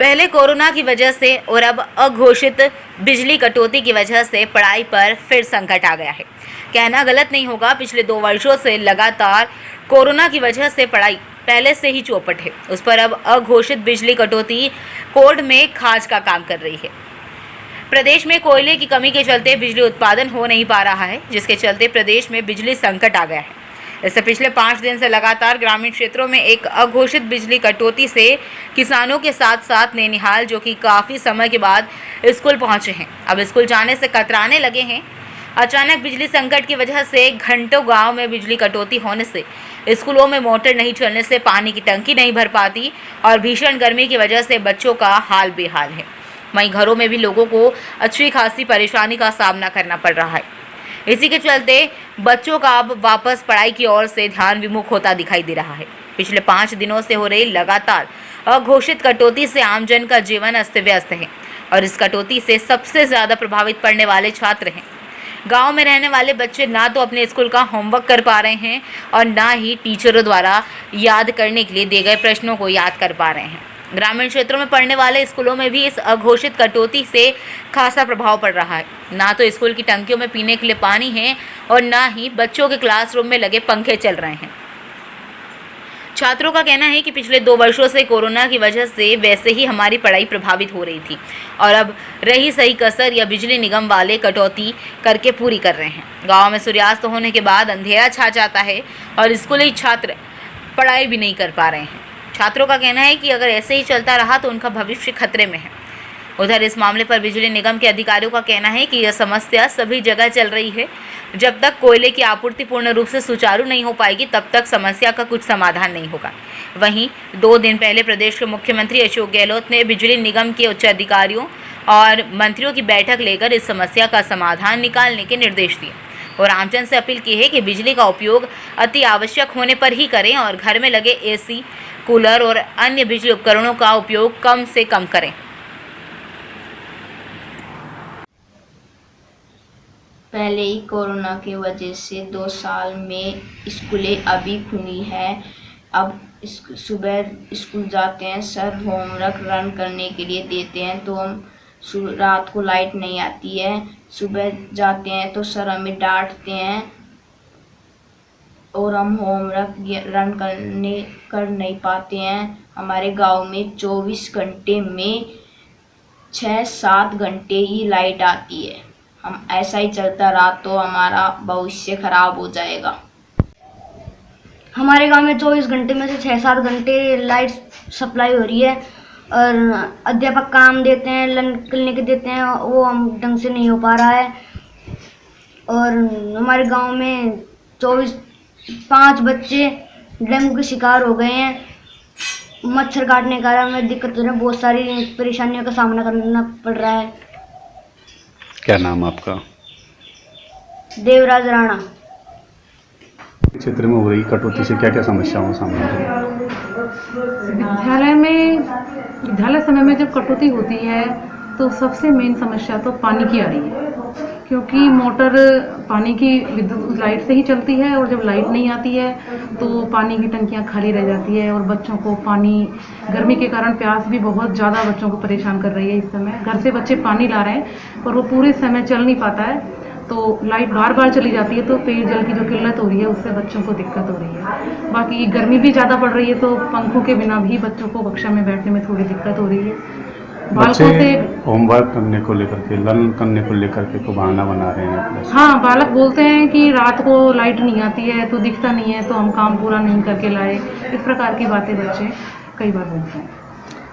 पहले कोरोना की वजह से और अब अघोषित बिजली कटौती की वजह से पढ़ाई पर फिर संकट आ गया है। कहना गलत नहीं होगा, पिछले 2 वर्षों से लगातार कोरोना की वजह से पढ़ाई पहले से ही चौपट है। उस पर अब अघोषित बिजली कटौती कोर्ट में खाज का काम कर रही है। प्रदेश में कोयले की कमी के चलते बिजली उत्पादन हो नहीं पा रहा है, जिसके चलते प्रदेश में बिजली संकट आ गया है। इससे पिछले 5 दिन से लगातार ग्रामीण क्षेत्रों में एक अघोषित बिजली कटौती से किसानों के साथ साथ नैनीहाल, जो कि काफ़ी समय के बाद स्कूल पहुंचे हैं, अब स्कूल जाने से कतराने लगे हैं। अचानक बिजली संकट की वजह से घंटों गांव में बिजली कटौती होने से, स्कूलों में मोटर नहीं चलने से पानी की टंकी नहीं भर पाती और भीषण गर्मी की वजह से बच्चों का हाल बेहाल है। वहीं घरों में भी लोगों को अच्छी खासी परेशानी का सामना करना पड़ रहा है। इसी के चलते बच्चों का अब वापस पढ़ाई की ओर से ध्यान विमुख होता दिखाई दे रहा है। पिछले 5 दिनों से हो रही लगातार अघोषित कटौती से आमजन का जीवन अस्त व्यस्त है और इस कटौती से सबसे ज़्यादा प्रभावित पड़ने वाले छात्र हैं। गांव में रहने वाले बच्चे ना तो अपने स्कूल का होमवर्क कर पा रहे हैं और ना ही टीचरों द्वारा याद करने के लिए दिए गए प्रश्नों को याद कर पा रहे हैं। ग्रामीण क्षेत्रों में पढ़ने वाले स्कूलों में भी इस अघोषित कटौती से खासा प्रभाव पड़ रहा है। ना तो स्कूल की टंकियों में पीने के लिए पानी है और ना ही बच्चों के क्लासरूम में लगे पंखे चल रहे हैं। छात्रों का कहना है कि पिछले 2 वर्षों से कोरोना की वजह से वैसे ही हमारी पढ़ाई प्रभावित हो रही थी और अब रही सही कसर या बिजली निगम वाले कटौती करके पूरी कर रहे हैं। गाँव में सूर्यास्त होने के बाद अंधेरा छा जाता है और स्कूली छात्र पढ़ाई भी नहीं कर पा रहे हैं। छात्रों का कहना है कि अगर ऐसे ही चलता रहा तो उनका भविष्य खतरे में है। उधर इस मामले पर बिजली निगम के अधिकारियों का कहना है कि यह समस्या सभी जगह चल रही है। जब तक कोयले की आपूर्ति पूर्ण रूप से सुचारू नहीं हो पाएगी, तब तक समस्या का कुछ समाधान नहीं होगा। वहीं 2 दिन पहले प्रदेश के मुख्यमंत्री अशोक गहलोत ने बिजली निगम के उच्च अधिकारियों और मंत्रियों की बैठक लेकर इस समस्या का समाधान निकालने के निर्देश दिए और आमजन से अपील की है कि बिजली का उपयोग अति आवश्यक होने पर ही करें और घर में लगे एसी, कूलर और अन्य बिजली उपकरणों का उपयोग कम से कम करें। पहले ही कोरोना की वजह से 2 साल में स्कूलें अभी खुली है। अब सुबह स्कूल जाते हैं, सर होमवर्क रन करने के लिए देते हैं तो हम रात को लाइट नहीं आती है। सुबह जाते हैं तो सर हमें डांटते हैं और हम होमवर्क रन कर नहीं पाते हैं। हमारे गांव में 24 घंटे में 6-7 घंटे ही लाइट आती है। हम ऐसा ही चलता रहा तो हमारा भविष्य खराब हो जाएगा। हमारे गांव में 24 घंटे में से 6-7 घंटे लाइट सप्लाई हो रही है और अध्यापक काम देते हैं, लंच क्लिनिक देते हैं, वो हम ढंग से नहीं हो पा रहा है। और हमारे गांव में 5 बच्चे डेंगू के शिकार हो गए हैं। मच्छर काटने के कारण हमें दिक्कत हो रही है, बहुत सारी परेशानियों का सामना करना पड़ रहा है। क्या नाम आपका? देवराज राणा। क्षेत्र में हो रही कटौती से क्या क्या समस्याओं का सामना कर रहे हैं? विद्यालय समय में जब कटौती होती है तो सबसे मेन समस्या तो पानी की आ रही है, क्योंकि मोटर पानी की विद्युत लाइट से ही चलती है और जब लाइट नहीं आती है तो पानी की टंकियां खाली रह जाती है और बच्चों को पानी, गर्मी के कारण प्यास भी बहुत ज़्यादा बच्चों को परेशान कर रही है। इस समय घर से बच्चे पानी ला रहे हैं पर वो पूरे समय चल नहीं पाता है, तो लाइट बार बार चली जाती है तो पेयजल की जो किल्लत हो रही है उससे बच्चों को दिक्कत हो रही है। बाकी गर्मी भी ज़्यादा पड़ रही है तो पंखों के बिना भी बच्चों को कक्षा में बैठने में थोड़ी दिक्कत हो रही है। बच्चे होमवर्क करने को लेकर के, लर्न करने को लेकर के को बहाना बना रहे हैं। हाँ, बालक बोलते हैं कि रात को लाइट नहीं आती है तो दिखता नहीं है तो हम काम पूरा नहीं करके लाए, इस प्रकार की बातें बच्चे कई बार बोलते हैं।